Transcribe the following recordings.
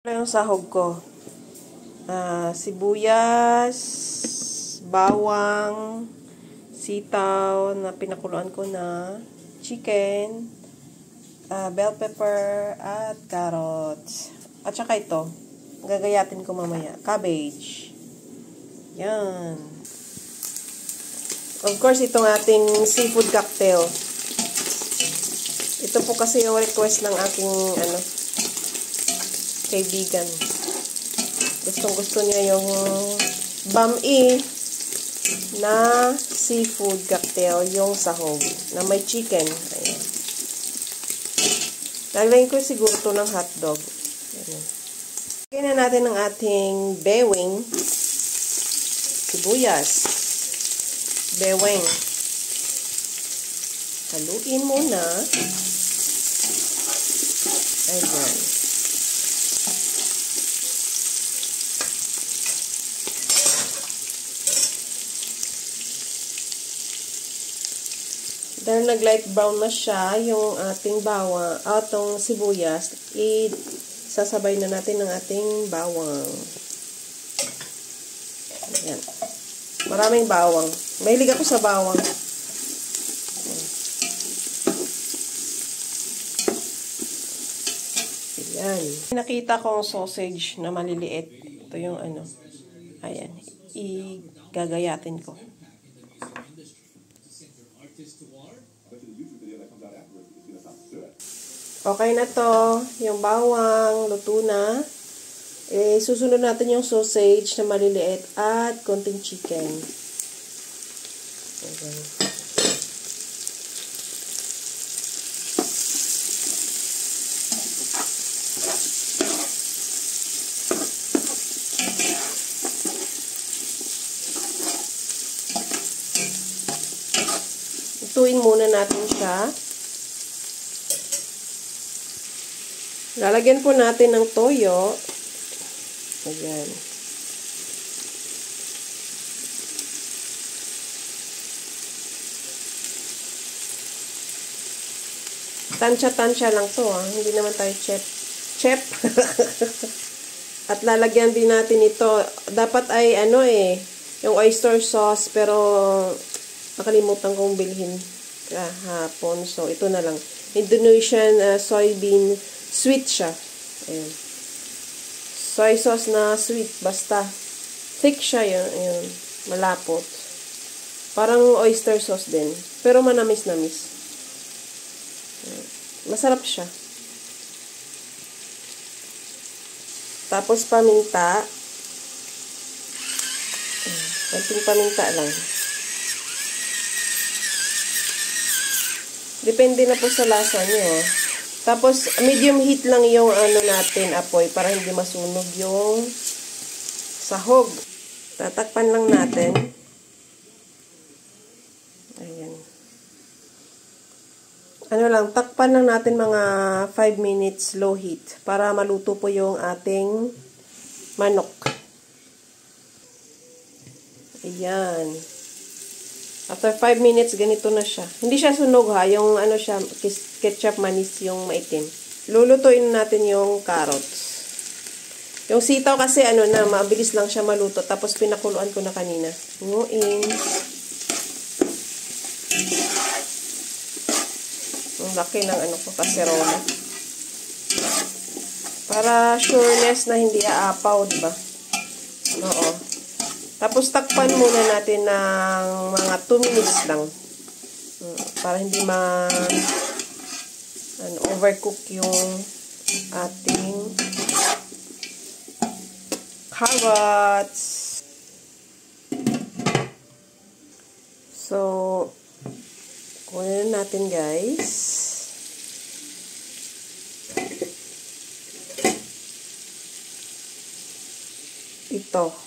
Yung sahog ko. Sibuyas, bawang, sitaw na pinakuluan ko na, chicken, bell pepper, at carrots. At saka ito, gagayatin ko mamaya, cabbage. Yan. Of course, itong ating seafood cocktail. Ito po kasi yung request ng aking kaibigan. Gustong-gusto niya yung bami na seafood cocktail, yung sahog, na may chicken. Ayan. Lagyan ko siguro ito ng hotdog. Ayan. Lagyan na natin ang ating bewing, sibuyas, bewing. Haluin muna. Ayan. Dahil nag-light brown na siya, yung ating bawang, atong sibuyas, sasabay na natin ng ating bawang. Ayan. Maraming bawang. Mahilig ako sa bawang. Ayan. Nakita kong sausage na maliliit. Ito yung Ayan. Igagayatin ko. Okay na to. Yung bawang, luto na. Susunod natin yung sausage na maliliit at konting chicken. Okay. Lutuin muna natin siya. Lalagyan po natin ng toyo. Ayan. Tansya-tansya lang to, Hindi naman tayo chef. At lalagyan din natin ito. Dapat ay yung oyster sauce, pero nakalimutan kong bilhin kahapon. So, ito na lang. Indonesian soybean sweet siya. Ayan. Soy sauce na sweet. Basta. Thick siya yun. Malapot. Parang oyster sauce din. Pero manamis-namis. Masarap siya. Tapos paminta. Konting paminta lang. Depende na po sa lasa nyo. Tapos, medium heat lang yung natin, apoy, para hindi masunog yung sahog. Tatakpan lang natin. Ayan. Takpan lang natin mga 5 minutes low heat para maluto po yung ating manok. Ayan. After 5 minutes, ganito na siya. Hindi siya sunog yung siya, ketchup manis yung maitim. Lulutuin natin yung carrots. Yung sitaw kasi mabilis lang siya maluto. Tapos pinakuluan ko na kanina. Nguin. Ang laki ng kaserola. Para sureness na hindi aapaw, diba? Oo. Tapos, takpan muna natin ng mga 2 minutes lang. Para hindi overcook yung ating carrots. So, kunin natin, guys. Ito.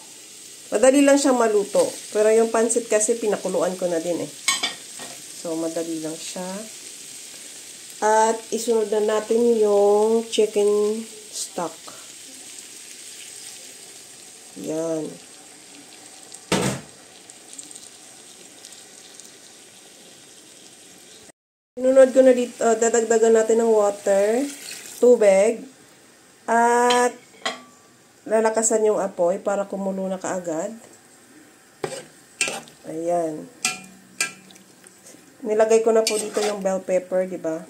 Madali lang siyang maluto. Pero yung pansit kasi pinakuluan ko na din So, madali lang siya. At isunod na natin yung chicken stock. Yan. Sinunod ko na dito, dadagdagan natin ng water, tubig, at lalakasan yung apoy para kumulo na kaagad. Ayan. Nilagay ko na po dito yung bell pepper, di ba?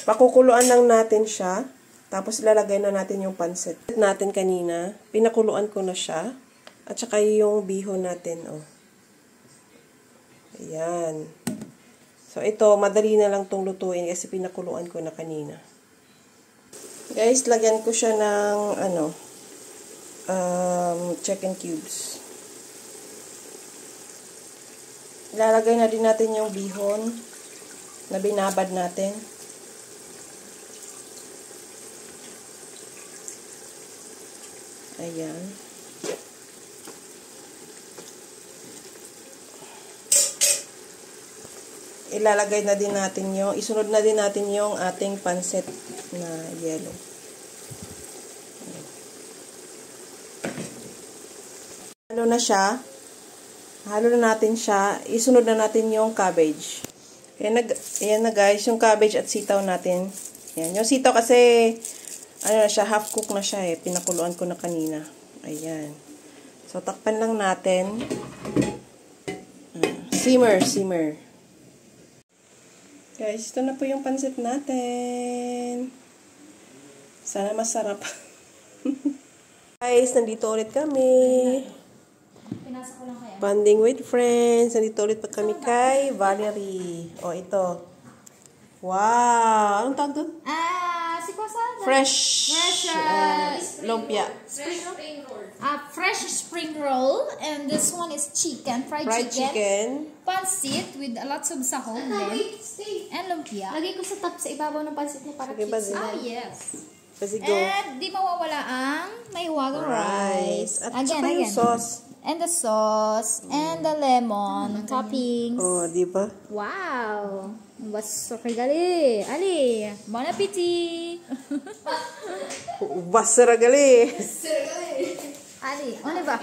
Pakukuluan lang natin siya. Tapos ilalagay na natin yung pansit natin kanina. Pinakuluan ko na siya. At saka yung bihon natin, oh. Ayan. So, ito, madali na lang itong lutuin kasi pinakuluan ko na kanina. Guys, lagyan ko siya ng, chicken cubes. Ilalagay na din natin yung bihon na binabad natin. Ayan. Ilalagay na din natin yung, isunod na din natin yung ating pansit na yellow. Halo na siya. Halo na natin siya. Isunod na natin yung cabbage. Ayan na guys, yung cabbage at sitaw natin. Ayan. Yung sitaw kasi, ano na siya, half cook na siya eh. Pinakuluan ko na kanina. Ayan. So, takpan lang natin. Simmer. Guys, ito na po yung pansit natin. Sana masarap. Guys, nandito ulit kami. Bonding with friends. Nandito ulit pa kami kay Valerie. O, ito. Wow! Anong tawag doon? Fresh lumpia. Fresh spring roll. And this one is chicken. Fried chicken. Pansit with lots of sahog din. And lumpia. Lagay ko sa top sa ibabaw ng pansit niya para kids. Yes. And di mawawala ang may wagang rice. At saka yung sauce. And the sauce. And the lemon. Toppings. Oh, di ba? Wow. Basta regali. Ali. Bon appetit. Basta regali. Ali, ano ba?